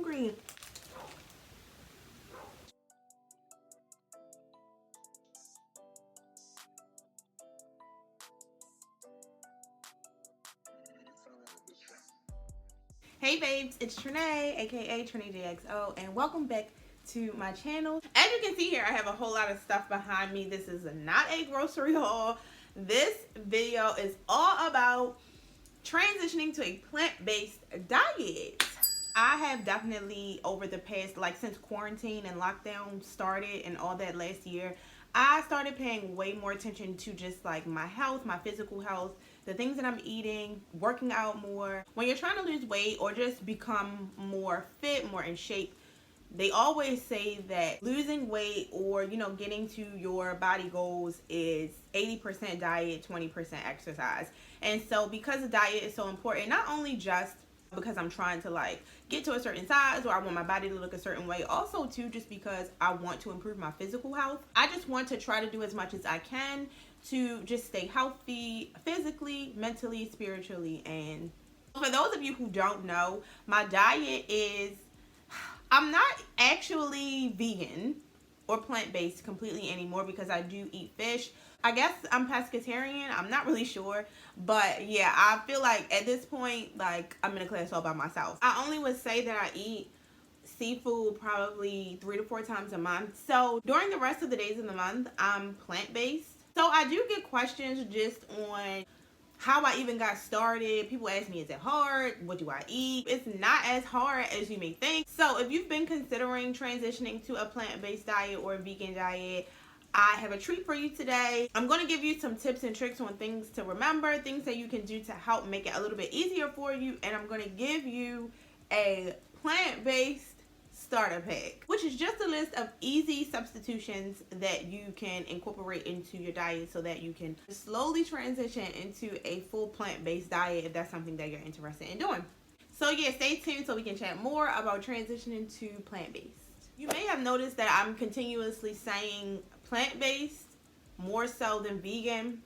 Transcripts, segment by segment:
hungry. Hey babes, it's Trenae, aka Trenaejxo, and welcome back to my channel. As you can see here, I have a whole lot of stuff behind me. This is not a grocery haul. This video is all about transitioning to a plant-based diet. I have definitely, over the past, since quarantine and lockdown started and all that last year, I started paying way more attention to just my health, my physical health, the things that I'm eating, working out more. When you're trying to lose weight or just become more fit, more in shape, they always say that losing weight or, getting to your body goals is 80% diet, 20% exercise. And so because the diet is so important, not only just because I'm trying to get to a certain size or I want my body to look a certain way, also too just because I want to improve my physical health. I just want to try to do as much as I can to just stay healthy physically, mentally, spiritually. And for those of you who don't know, my diet is, I'm not actually vegan or plant-based completely anymore because I do eat fish. I guess I'm pescatarian. I'm not really sure. But yeah, I feel like at this point, I'm in a class all by myself. I only would say that I eat seafood probably 3 to 4 times a month. So during the rest of the days of the month, I'm plant-based. So I do get questions just on how I even got started. People ask me, is it hard? What do I eat? It's not as hard as you may think. So if you've been considering transitioning to a plant-based diet or a vegan diet, I have a treat for you today. I'm going to give you some tips and tricks on things to remember, things that you can do to help make it a little bit easier for you. And I'm going to give you a plant-based starter pack, which is just a list of easy substitutions that you can incorporate into your diet so that you can slowly transition into a full plant-based diet if that's something that you're interested in doing. So yeah, stay tuned so we can chat more about transitioning to plant-based. You may have noticed that I'm continuously saying plant-based more so than vegan,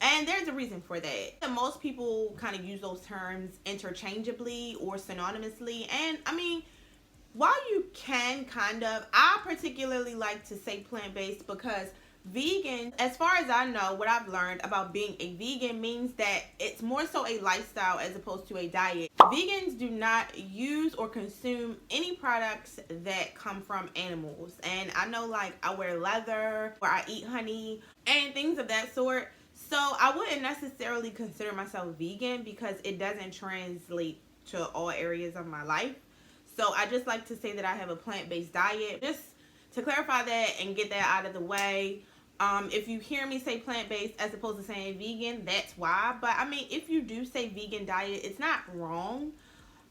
and there's a reason for that. And most people kind of use those terms interchangeably or synonymously, and I mean, while you can I particularly like to say plant-based because vegan, as far as I know, what I've learned about being a vegan means that it's more so a lifestyle as opposed to a diet. Vegans do not use or consume any products that come from animals. And I know I wear leather or I eat honey and things of that sort. So I wouldn't necessarily consider myself vegan because it doesn't translate to all areas of my life. So I just like to say that I have a plant-based diet, just to clarify that and get that out of the way. If you hear me say plant-based as opposed to saying vegan, that's why. But I mean, if you do say vegan diet, it's not wrong.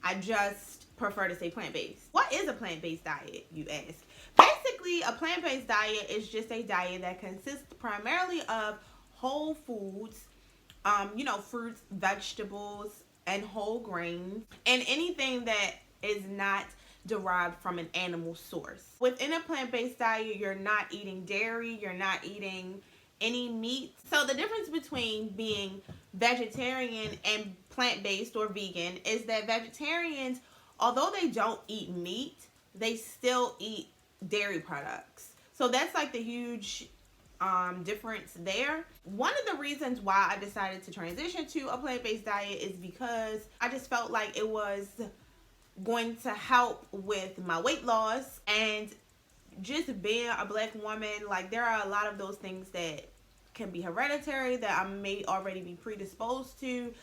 I just prefer to say plant-based. What is a plant-based diet, you ask? Basically, a plant-based diet is just a diet that consists primarily of whole foods, fruits, vegetables, and whole grains, and anything that is not derived from an animal source. Within a plant-based diet, you're not eating dairy, you're not eating any meat. So the difference between being vegetarian and plant-based or vegan is that vegetarians, although they don't eat meat, they still eat dairy products. So that's the huge difference there. One of the reasons why I decided to transition to a plant-based diet is because I just felt like it was going to help with my weight loss and just being a black woman. There are a lot of those things that can be hereditary that I may already be predisposed to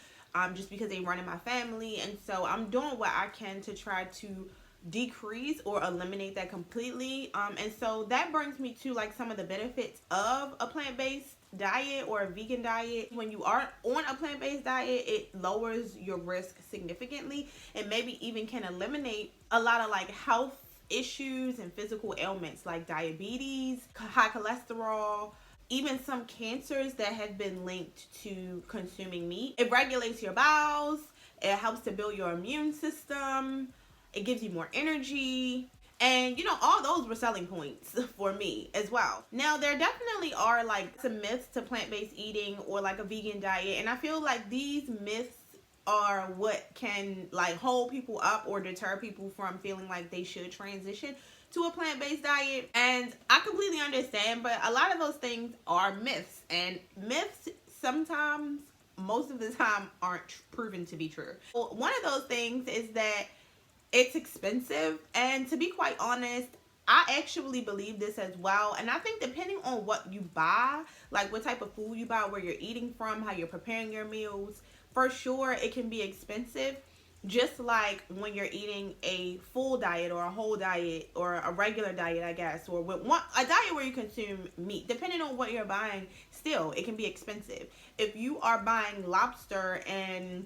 just because they run in my family. And so I'm doing what I can to try to decrease or eliminate that completely. And so that brings me to some of the benefits of a plant-based diet or a vegan diet. When you are on a plant-based diet, it lowers your risk significantly and maybe even can eliminate a lot of health issues and physical ailments like diabetes, high cholesterol, even some cancers that have been linked to consuming meat. It regulates your bowels, it helps to build your immune system, it gives you more energy. And all those were selling points for me as well. Now, there definitely are some myths to plant-based eating or a vegan diet. And I feel these myths are what can like hold people up or deter people from feeling like they should transition to a plant-based diet. And I completely understand, but a lot of those things are myths, and myths sometimes, most of the time, aren't proven to be true. Well, one of those things is that it's expensive, and to be quite honest, I actually believe this as well. And I think depending on what you buy, like what type of food you buy, where you're eating from, how you're preparing your meals, for sure it can be expensive. Just like when you're eating a full diet or a whole diet or a regular diet, I guess, or with a diet where you consume meat, depending on what you're buying, still it can be expensive. If you are buying lobster and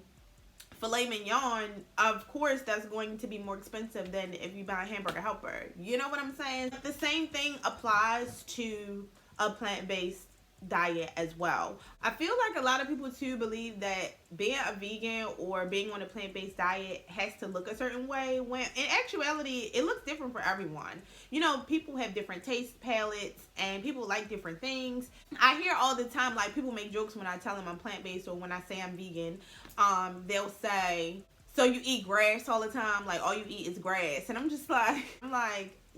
filet mignon, of course that's going to be more expensive than if you buy a hamburger helper. You know what I'm saying? The same thing applies to a plant-based diet as well. I feel like a lot of people too believe that being a vegan or being on a plant-based diet has to look a certain way, when in actuality it looks different for everyone. You know, people have different taste palettes and people like different things. I hear all the time, like, people make jokes when I tell them I'm plant-based or when I say I'm vegan. They'll say, so you eat grass all the time, like all you eat is grass. And I'm just like,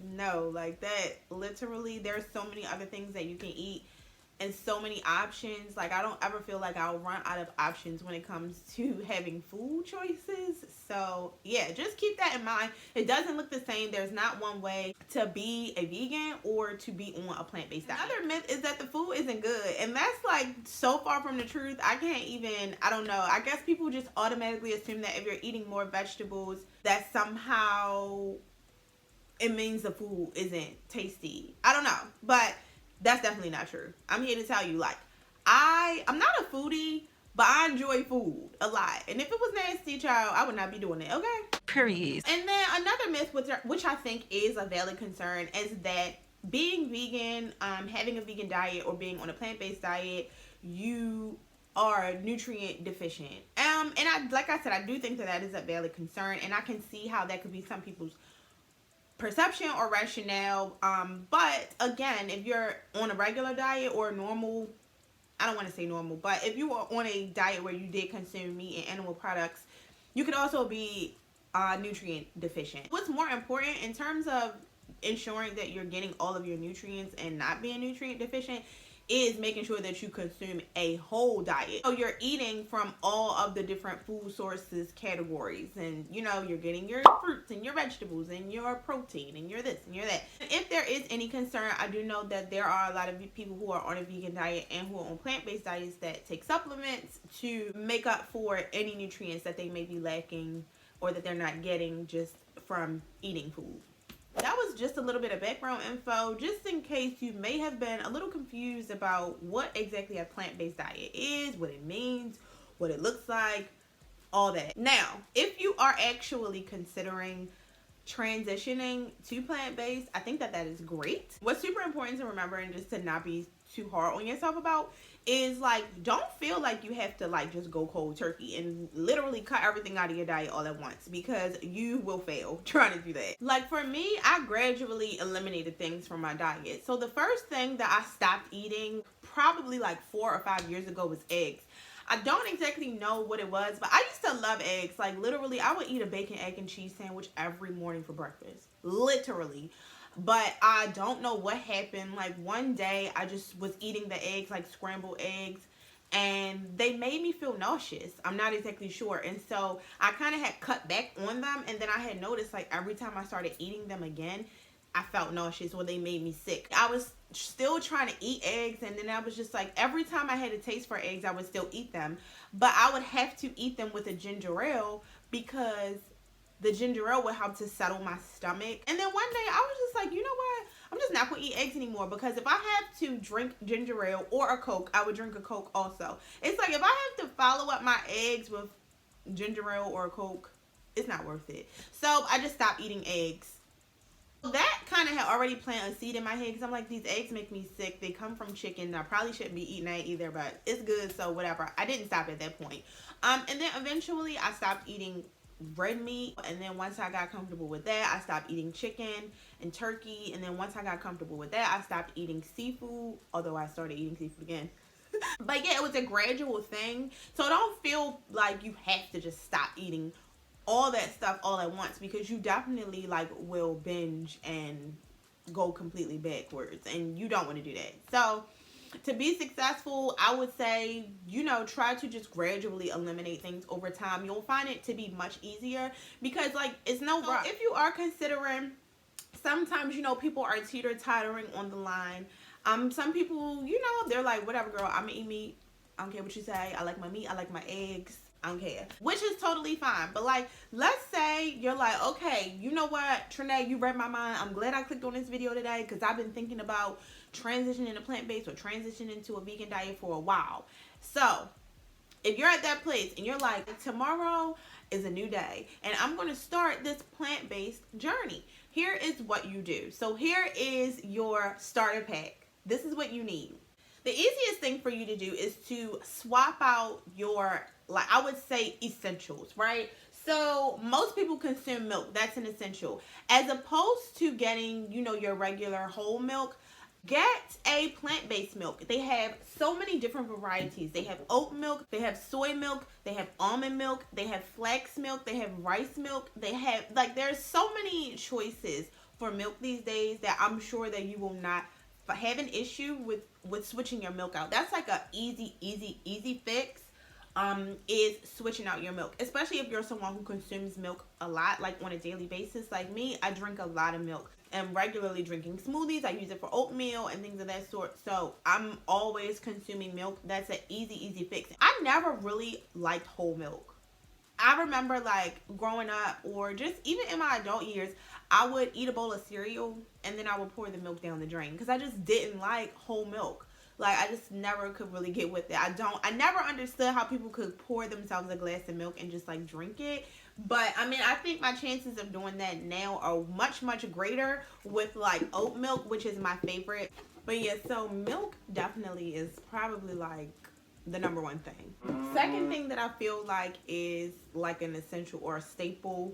no, like that literally, there's so many other things that you can eat and so many options. Like, I don't ever feel like I'll run out of options when it comes to having food choices. So yeah, just keep that in mind. It doesn't look the same. There's not one way to be a vegan or to be on a plant-based diet. Another myth is that the food isn't good, and that's like so far from the truth. I don't know. I guess people just automatically assume that if you're eating more vegetables, that somehow it means the food isn't tasty. I don't know, but that's definitely not true. I'm here to tell you, like, I'm not a foodie, but I enjoy food a lot. And if it was nasty, child, I would not be doing it, okay? Period. And then another myth, which I think is a valid concern, is that being vegan, having a vegan diet or being on a plant-based diet, you are nutrient deficient. And like I said, I do think that is a valid concern, and I can see how that could be some people's perception or rationale. But again, if you're on a regular diet or normal, I don't want to say normal, but if you are on a diet where you did consume meat and animal products, you could also be nutrient deficient. What's more important in terms of ensuring that you're getting all of your nutrients and not being nutrient deficient is making sure that you consume a whole diet. So you're eating from all of the different food sources categories, and you know, you're getting your fruits and your vegetables and your protein and your this and your that. And if there is any concern, I do know that there are a lot of people who are on a vegan diet and who are on plant-based diets that take supplements to make up for any nutrients that they may be lacking or that they're not getting just from eating food. That was just a little bit of background info, just in case you may have been a little confused about what exactly a plant-based diet is, what it means, what it looks like, all that. Now, if you are actually considering transitioning to plant-based, I think that is great. What's super important to remember, and just to not be too hard on yourself about, is like, don't feel like you have to like just go cold turkey and literally cut everything out of your diet all at once, because you will fail trying to do that. Like for me, I gradually eliminated things from my diet. So the first thing that I stopped eating probably like 4 or 5 years ago was eggs. I don't exactly know what it was, but I used to love eggs. Like literally, I would eat a bacon, egg, and cheese sandwich every morning for breakfast. Literally. But I don't know what happened. Like one day I just was eating the eggs, like scrambled eggs, and they made me feel nauseous. I'm not exactly sure. And so I kind of had cut back on them, and then I had noticed like every time I started eating them again, I felt nauseous or they made me sick. I was still trying to eat eggs, and then I was just like, every time I had a taste for eggs, I would still eat them. But I would have to eat them with a ginger ale, because the ginger ale would help to settle my stomach. And then one day I was just like, you know what? I'm just not going to eat eggs anymore, because if I have to drink ginger ale or a Coke, I would drink a Coke also. It's like, if I have to follow up my eggs with ginger ale or a Coke, it's not worth it. So I just stopped eating eggs. That kind of had already planted a seed in my head, because I'm like, these eggs make me sick. They come from chicken. I probably shouldn't be eating that either, but it's good, so whatever. I didn't stop at that point. And then eventually I stopped eating red meat, and then once I got comfortable with that, I stopped eating chicken and turkey. And then once I got comfortable with that, I stopped eating seafood, although I started eating seafood again. But yeah, it was a gradual thing. So don't feel like you have to just stop eating all that stuff all at once, because you definitely like will binge and go completely backwards, and you don't want to do that. So to be successful, I would say, try to just gradually eliminate things over time. You'll find it to be much easier, because like it's no rush. If you are considering, sometimes people are teeter-tottering on the line. Some people, they're like, whatever, girl, I'm gonna eat meat. I don't care what you say. I like my meat. I like my eggs. I don't care. Which is totally fine. But like, let's say you're like, okay, you know what, Trenae, you read my mind. I'm glad I clicked on this video today, because I've been thinking about transitioning to plant-based or transitioning into a vegan diet for a while. So if you're at that place and you're like, tomorrow is a new day and I'm going to start this plant-based journey, here is what you do. So here is your starter pack. This is what you need. The easiest thing for you to do is to swap out your, like, I would say, essentials, right? So most people consume milk. That's an essential. As opposed to getting, your regular whole milk, get a plant-based milk. They have so many different varieties. They have oat milk, they have soy milk, they have almond milk, they have flax milk, they have rice milk. They have, like, there's so many choices for milk these days that I'm sure that you will not have an issue with switching your milk out. That's like a easy fix. Is switching out your milk, especially if you're someone who consumes milk a lot, like on a daily basis. Like me, I drink a lot of milk and regularly drinking smoothies. I use it for oatmeal and things of that sort. So I'm always consuming milk. That's an easy fix. I never really liked whole milk. I remember like growing up, or just even in my adult years, I would eat a bowl of cereal and then I would pour the milk down the drain, because I just didn't like whole milk. Like, I just never could really get with it. I never understood how people could pour themselves a glass of milk and just like drink it. But I mean, I think my chances of doing that now are much greater with like oat milk, which is my favorite. But yeah, so milk definitely is probably like the number one thing. Second thing that I feel like is like an essential or a staple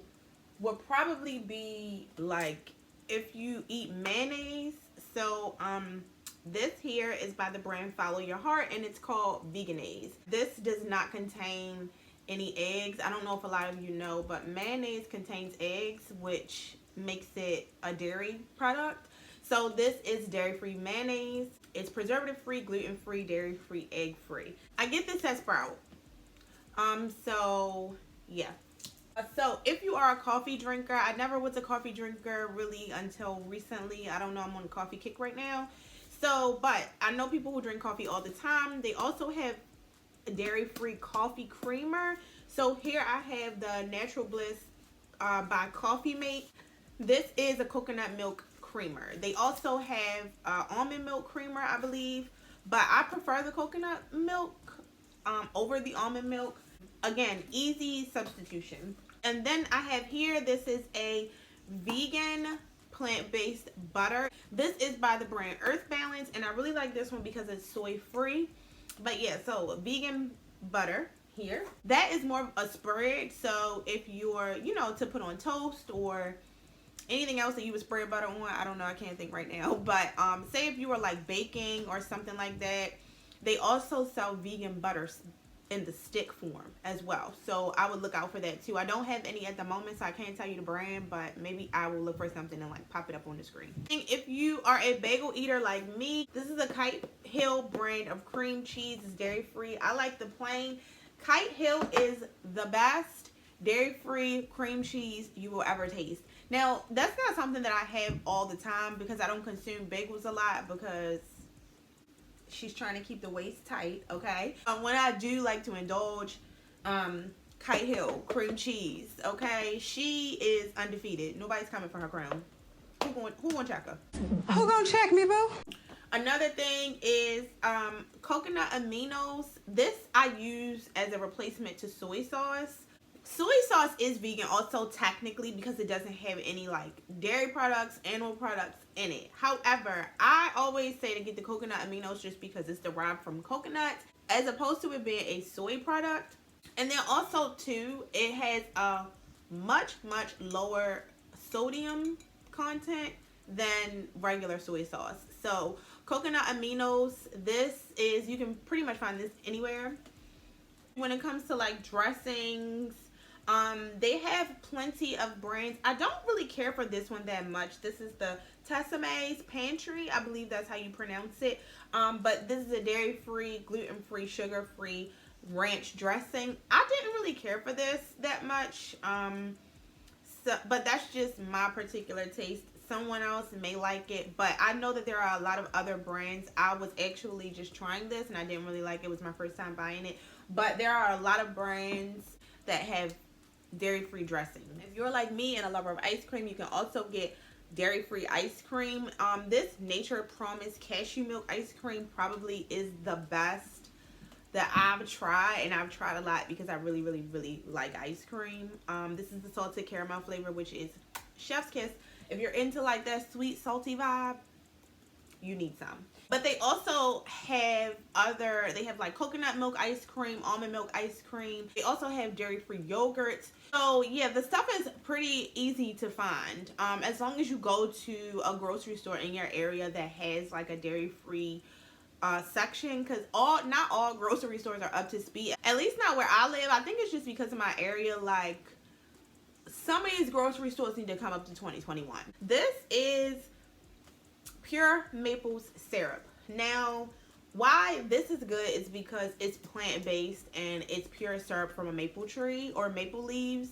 would probably be like if you eat mayonnaise. So this here is by the brand Follow Your Heart, and it's called Veganese. This does not contain any eggs. I don't know if a lot of you know, but mayonnaise contains eggs, which makes it a dairy product. So this is dairy-free mayonnaise. It's preservative-free, gluten-free, dairy-free, egg-free. I get this at Sprout. So yeah. So if you are a coffee drinker, I never was a coffee drinker really until recently. I don't know, I'm on a coffee kick right now. So, but I know people who drink coffee all the time. They also have a dairy-free coffee creamer. So here I have the Natural Bliss by Coffee Mate. This is a coconut milk creamer. They also have almond milk creamer, I believe. But I prefer the coconut milk over the almond milk. Again, easy substitution. And then I have here, this is a vegan plant-based butter. This is by the brand Earth Balance, and I really like this one because it's soy free. But yeah, so vegan butter here. That is more of a spread. So if you're, to put on toast or anything else that you would spread butter on, I don't know, I can't think right now. But say if you were like baking or something like that, they also sell vegan butters in the stick form as well. So I would look out for that too. I don't have any at the moment, so I can't tell you the brand, but maybe I will look for something and like pop it up on the screen. If you are a bagel eater like me, this is a Kite Hill brand of cream cheese. It's dairy free. I like the plain. Kite Hill is the best dairy free cream cheese you will ever taste. Now, that's not something that I have all the time because I don't consume bagels a lot, because she's trying to keep the waist tight, okay? When I do like to indulge, Kite Hill cream cheese, okay? She is undefeated. Nobody's coming for her crown. Who gonna check her? Who gonna check me, boo? Another thing is coconut aminos. This I use as a replacement to soy sauce. Soy sauce is vegan also technically because it doesn't have any like dairy products, animal products in it. However, I always say to get the coconut aminos just because it's derived from coconuts as opposed to it being a soy product. And then also too, it has a much lower sodium content than regular soy sauce. So Coconut aminos. This is, you can pretty much find this anywhere. When it comes to like dressings, they have plenty of brands. I don't really care for this one that much. This is the Trenaejxo's Pantry. I believe that's how you pronounce it. But this is a dairy-free, gluten-free, sugar-free ranch dressing. I didn't really care for this that much. But that's just my particular taste. Someone else may like it, but I know that there are a lot of other brands. I was actually just trying this and I didn't really like it. It was my first time buying it. But there are a lot of brands that have dairy-free dressing. If you're like me and a lover of ice cream, you can also get dairy-free ice cream. This Nature Promise cashew milk ice cream probably is the best that I've tried, and I've tried a lot because I really, really, really like ice cream. This is the salted caramel flavor, which is chef's kiss. If you're into like that sweet, salty vibe, you need some. But they also have they have like coconut milk ice cream, almond milk ice cream. They also have dairy-free yogurt. So yeah, the stuff is pretty easy to find. As long as you go to a grocery store in your area that has like a dairy-free section, because not all grocery stores are up to speed. At least not where I live. I think it's just because of my area. Like, some of these grocery stores need to come up to 2021. This is pure maple syrup. Now, why this is good is because it's plant-based and it's pure syrup from a maple tree or maple leaves.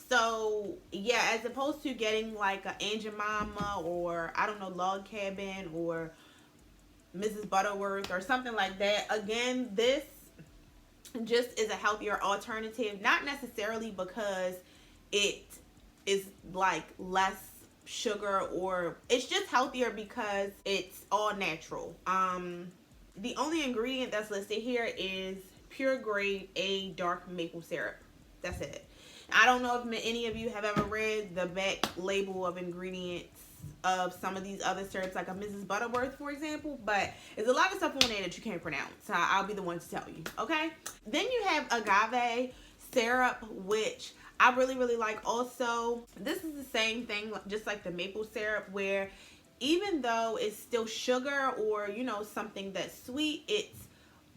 So yeah, as opposed to getting like a Aunt Jemima or I don't know, Log Cabin or Mrs. Butterworth or something like that. Again, this just is a healthier alternative, not necessarily because it is like less sugar, or it's just healthier because it's all natural. The only ingredient that's listed here is pure grade A dark maple syrup. That's it. I don't know if any of you have ever read the back label of ingredients of some of these other syrups, like a Mrs. Butterworth, for example, but there's a lot of stuff on there that you can't pronounce, so I'll be the one to tell you, okay? Then you have agave syrup, which I really, really like also. This is the same thing, just like the maple syrup, where even though it's still sugar or, you know, something that's sweet, it's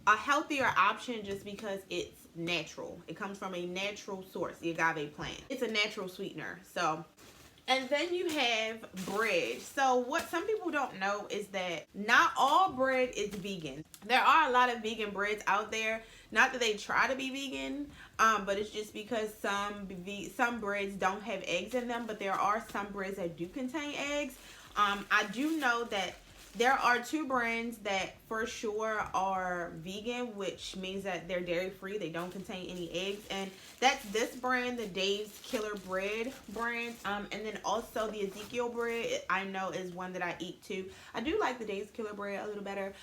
a healthier option just because it's natural. It comes from a natural source, the agave plant. It's a natural sweetener. So, and then you have bread. So what some people don't know is that not all bread is vegan. There are a lot of vegan breads out there. Not that they try to be vegan, but it's just because some breads don't have eggs in them, but there are some breads that do contain eggs. I do know that there are 2 brands that for sure are vegan, which means that they're dairy free. They don't contain any eggs, and that's this brand, the Dave's Killer Bread brand, and then also the Ezekiel bread. I know is one that I eat too. I do like the Dave's Killer Bread a little better,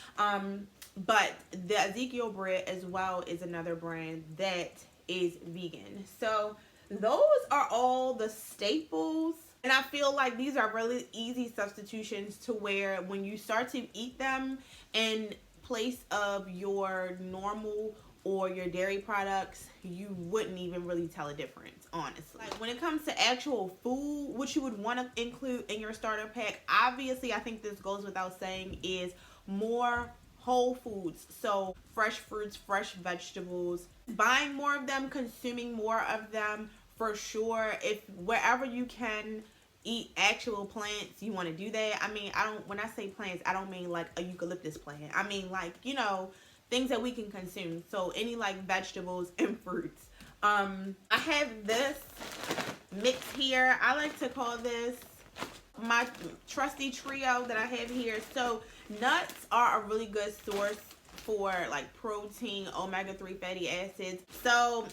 but the Ezekiel bread as well is another brand that is vegan. So those are all the staples. And I feel like these are really easy substitutions to where when you start to eat them in place of your normal or your dairy products, you wouldn't even really tell a difference, honestly. Like when it comes to actual food, what you would want to include in your starter pack, obviously I think this goes without saying, is more whole foods. So fresh fruits, fresh vegetables, buying more of them, consuming more of them for sure. If wherever you can eat actual plants, you want to do that. I mean, when I say plants, I don't mean like a eucalyptus plant. I mean like, you know, things that we can consume. So any like vegetables and fruits. I have this mix here. I like to call this my trusty trio that I have here. So nuts are a really good source for like protein, omega-3 fatty acids. So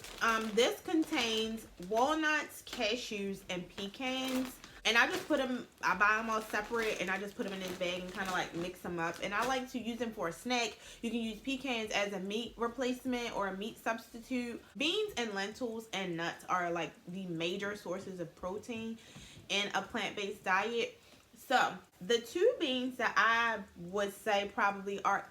this contains walnuts, cashews, and pecans. And I just I buy them all separate, and I just put them in this bag and kind of like mix them up. And I like to use them for a snack. You can use pecans as a meat replacement or a meat substitute. Beans and lentils and nuts are like the major sources of protein in a plant-based diet. So the 2 beans that I would say probably are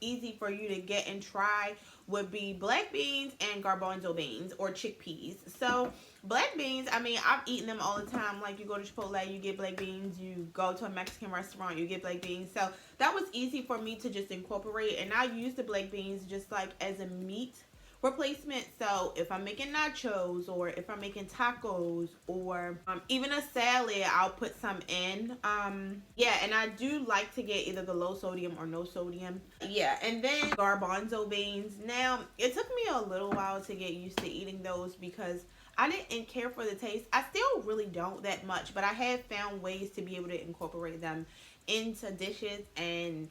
easy for you to get and try would be black beans and garbanzo beans or chickpeas. So black beans, I mean, I've eaten them all the time. Like, you go to Chipotle, you get black beans. You go to a Mexican restaurant, you get black beans. So that was easy for me to just incorporate. And I use the black beans just like as a meat replacement. So if I'm making nachos, or if I'm making tacos, or even a salad, I'll put some in. Yeah, and I do like to get either the low sodium or no sodium. Yeah, and then garbanzo beans. Now, it took me a little while to get used to eating those because I didn't care for the taste. I still really don't that much, but I have found ways to be able to incorporate them into dishes, and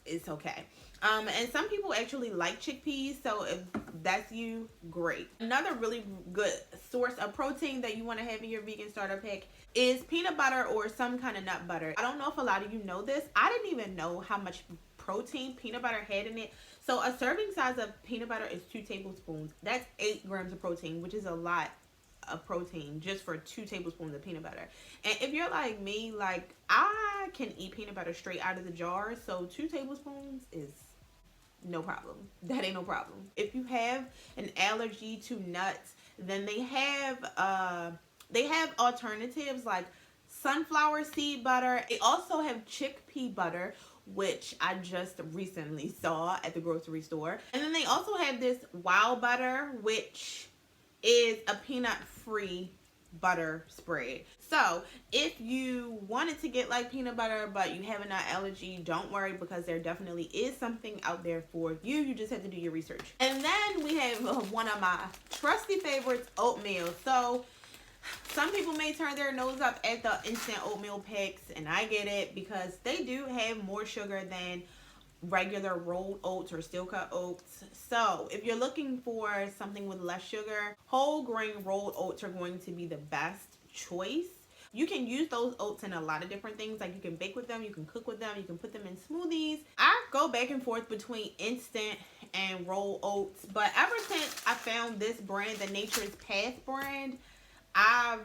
it's okay. And some people actually like chickpeas, so if that's you, great. Another really good source of protein that you want to have in your vegan starter pack is peanut butter or some kind of nut butter. I don't know if a lot of you know this. I didn't even know how much protein peanut butter had in it. So a serving size of peanut butter is 2 tablespoons. That's 8 grams of protein, which is a lot of protein just for 2 tablespoons of peanut butter. And if you're like me, like, I can eat peanut butter straight out of the jar, so 2 tablespoons is no problem. That ain't no problem. If you have an allergy to nuts, then they have alternatives like sunflower seed butter. They also have chickpea butter, which I just recently saw at the grocery store. And then they also have this wild butter, which is a peanut-free butter spread. So if you wanted to get like peanut butter but you have a nut allergy, don't worry, because there definitely is something out there for you. You just have to do your research. And then we have one of my trusty favorites, oatmeal. So some people may turn their nose up at the instant oatmeal packs, and I get it because they do have more sugar than regular rolled oats or steel cut oats. So if you're looking for something with less sugar, whole grain rolled oats are going to be the best choice. You can use those oats in a lot of different things. Like, you can bake with them, you can cook with them, you can put them in smoothies. I go back and forth between instant and rolled oats, but ever since I found this brand, the Nature's Path brand, I've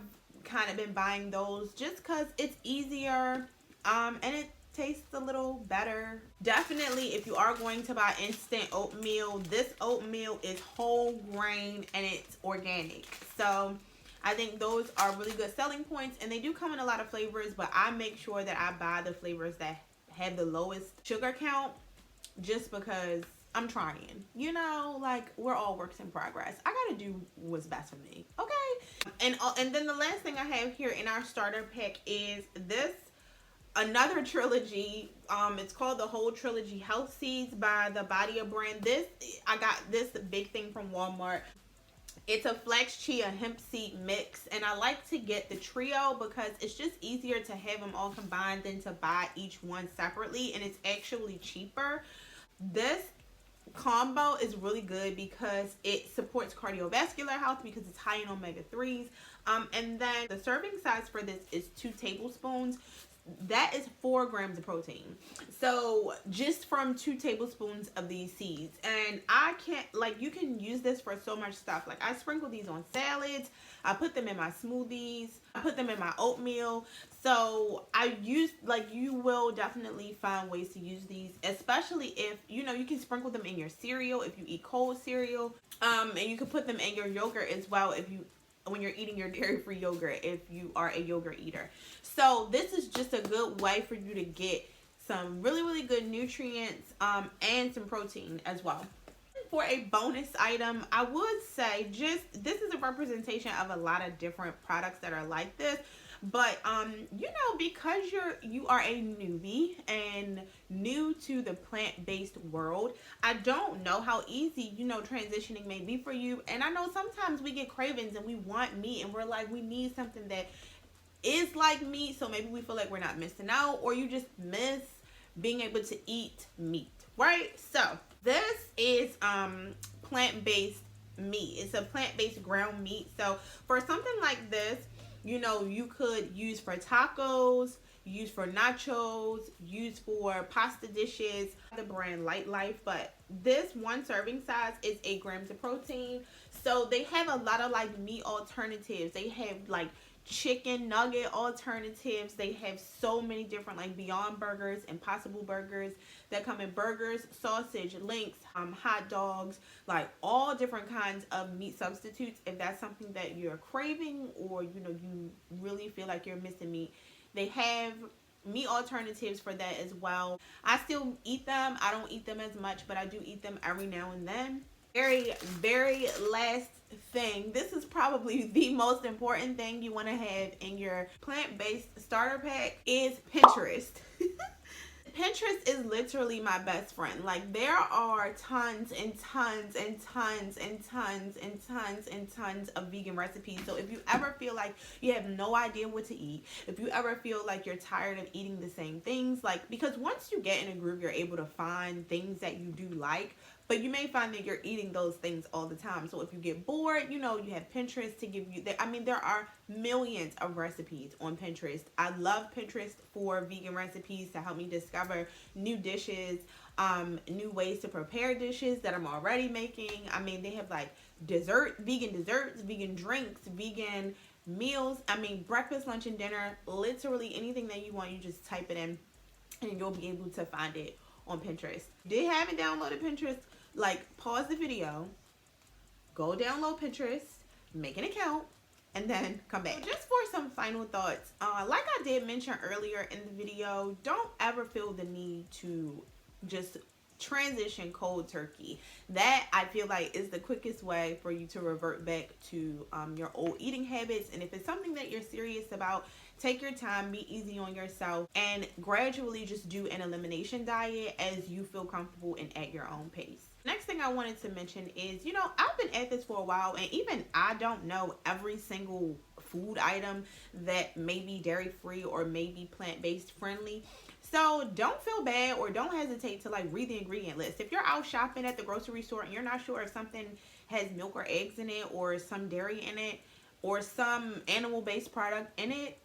kind of been buying those just because it's easier, and it tastes a little better. Definitely, if you are going to buy instant oatmeal, this oatmeal is whole grain and it's organic. So I think those are really good selling points, and they do come in a lot of flavors, but I make sure that I buy the flavors that have the lowest sugar count just because I'm trying. You know, like, we're all works in progress. I gotta do what's best for me, okay? And then the last thing I have here in our starter pack is this another trilogy. It's called the Whole Trilogy Health Seeds by the Badia brand. I got this big thing from Walmart. It's a flax chia hemp seed mix, and I like to get the trio because it's just easier to have them all combined than to buy each one separately, and it's actually cheaper. This combo is really good because it supports cardiovascular health because it's high in omega-3s. And then the serving size for this is 2 tablespoons. That is 4 grams of protein. So just from 2 tablespoons of these seeds. And I can't, like, you can use this for so much stuff. Like, I sprinkle these on salads, I put them in my smoothies, I put them in my oatmeal. So I use, like, you will definitely find ways to use these, especially if, you know, you can sprinkle them in your cereal if you eat cold cereal. And you can put them in your yogurt as well when you're eating your dairy-free yogurt, if you are a yogurt eater. So this is just a good way for you to get some really, really good nutrients and some protein as well. For a bonus item, I would say this is a representation of a lot of different products that are like this. But you know, because you are a newbie and new to the plant-based world, I don't know how easy, you know, transitioning may be for you. And I know sometimes we get cravings and we want meat, and we're like, we need something that is like meat, so maybe we feel like we're not missing out, or you just miss being able to eat meat, right? So this is plant-based meat. It's a plant-based ground meat. So for something like this, you know, you could use for tacos, use for nachos, use for pasta dishes. The brand Light Life, but this one serving size is 8 grams of protein. So they have a lot of like meat alternatives. They have like chicken nugget alternatives. They have so many different, like, Beyond Burgers, Impossible Burgers that come in burgers, sausage, links, hot dogs, like all different kinds of meat substitutes. If that's something that you're craving, or you really feel like you're missing meat, they have meat alternatives for that as well. I still eat them. I don't eat them as much, but I do eat them every now and then. Very last thing, this is probably the most important thing you want to have in your plant-based starter pack, is Pinterest. Pinterest is literally my best friend. Like, there are tons and tons and tons and tons and tons and tons of vegan recipes. So if you ever feel like you have no idea what to eat, if you ever feel like you're tired of eating the same things, like, because once you get in a groove, you're able to find things that you do like, but you may find that you're eating those things all the time. So if you get bored, you have Pinterest to give you that. I mean, there are millions of recipes on Pinterest. I love Pinterest for vegan recipes to help me discover new dishes, new ways to prepare dishes that I'm already making. I mean, they have like vegan desserts, vegan drinks, vegan meals. I mean, breakfast, lunch, and dinner. Literally anything that you want, you just type it in and you'll be able to find it on Pinterest. If you haven't downloaded Pinterest, like, pause the video, go download Pinterest, make an account, and then come back. Just for some final thoughts, like I did mention earlier in the video, don't ever feel the need to just transition cold turkey. That, I feel like, is the quickest way for you to revert back to your old eating habits. And if it's something that you're serious about, take your time, be easy on yourself, and gradually just do an elimination diet as you feel comfortable and at your own pace. Next thing I wanted to mention is, I've been at this for a while, and even I don't know every single food item that may be dairy-free or may be plant-based friendly. So don't feel bad, or don't hesitate to, like, read the ingredient list. If you're out shopping at the grocery store and you're not sure if something has milk or eggs in it, or some dairy in it, or some animal-based product in it,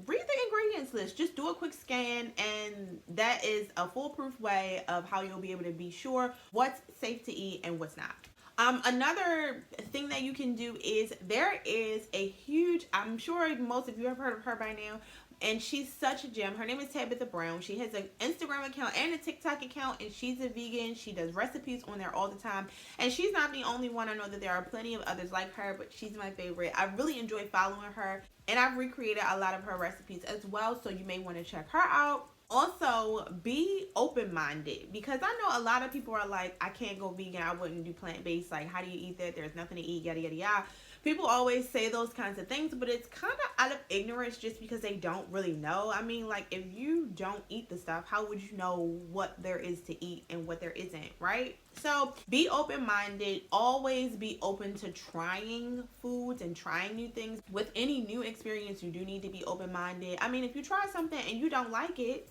read the ingredients list. Just do a quick scan, and that is a foolproof way of how you'll be able to be sure what's safe to eat and what's not. Another thing that you can do is, there is a huge, I'm sure most of you have heard of her by now, and she's such a gem. Her name is Tabitha Brown. She has an Instagram account and a TikTok account, and she's a vegan. She does recipes on there all the time, and she's not the only one. I know that there are plenty of others like her, but she's my favorite. I really enjoy following her, and I've recreated a lot of her recipes as well, so you may want to check her out. Also, be open-minded, because I know a lot of people are like, I can't go vegan, I wouldn't do plant-based, like, how do you eat that? There's nothing to eat, yada yada yada. People always say those kinds of things, but it's kind of out of ignorance, just because they don't really know. I mean, like, if you don't eat the stuff, how would you know what there is to eat and what there isn't, right? So be open-minded. Always be open to trying foods and trying new things. With any new experience, you do need to be open-minded. I mean, if you try something and you don't like it,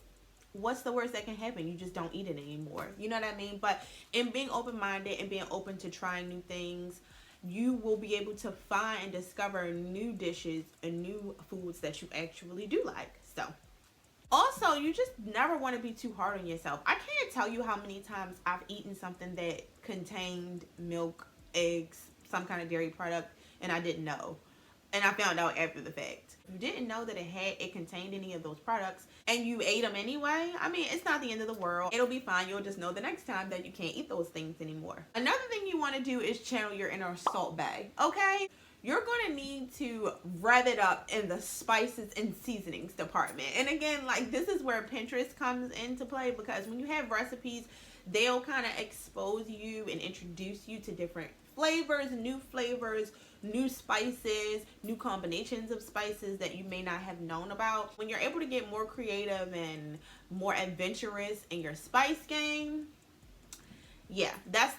what's the worst that can happen? You just don't eat it anymore. You know what I mean? But in being open-minded and being open to trying new things, you will be able to find and discover new dishes and new foods that you actually do like. So, also, you just never want to be too hard on yourself. I can't tell you how many times I've eaten something that contained milk, eggs, some kind of dairy product, and I didn't know. And I found out after the fact. If you didn't know that it contained any of those products, and you ate them anyway, I mean, it's not the end of the world. It'll be fine. You'll just know the next time that you can't eat those things anymore. Another thing you want to do is channel your inner salt bae, okay? You're going to need to rev it up in the spices and seasonings department. And again, like, this is where Pinterest comes into play, because when you have recipes, they'll kind of expose you and introduce you to different flavors, new spices, new combinations of spices that you may not have known about. When you're able to get more creative and more adventurous in your spice game, yeah, that's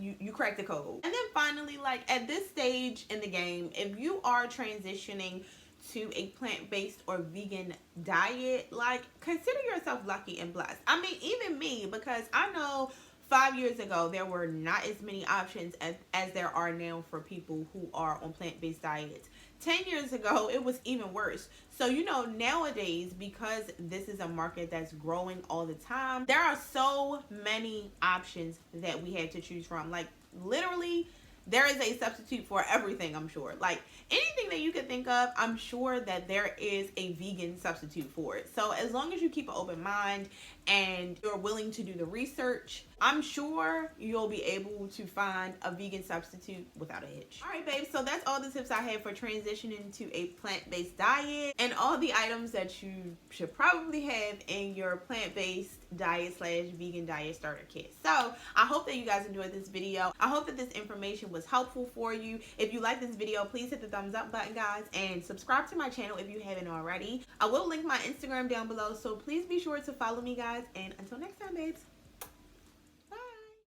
you crack the code. And then finally, like, at this stage in the game, if you are transitioning to a plant-based or vegan diet, like, consider yourself lucky and blessed. I mean, even me, because I know 5 years ago there were not as many options as there are now for people who are on plant-based diets. 10 years ago it was even worse. So, nowadays, because this is a market that's growing all the time, there are so many options that we had to choose from. Like, literally, there is a substitute for everything, I'm sure. Like anything that you could think of, I'm sure that there is a vegan substitute for it. So as long as you keep an open mind and you're willing to do the research, I'm sure you'll be able to find a vegan substitute without a hitch. All right, babes, so that's all the tips I have for transitioning to a plant-based diet and all the items that you should probably have in your plant-based diet / vegan diet starter kit. So I hope that you guys enjoyed this video. I hope that this information was helpful for you. If you like this video, please hit the thumbs up button, guys, and subscribe to my channel if you haven't already. I will link my Instagram down below, so please be sure to follow me, guys, and until next time, babes.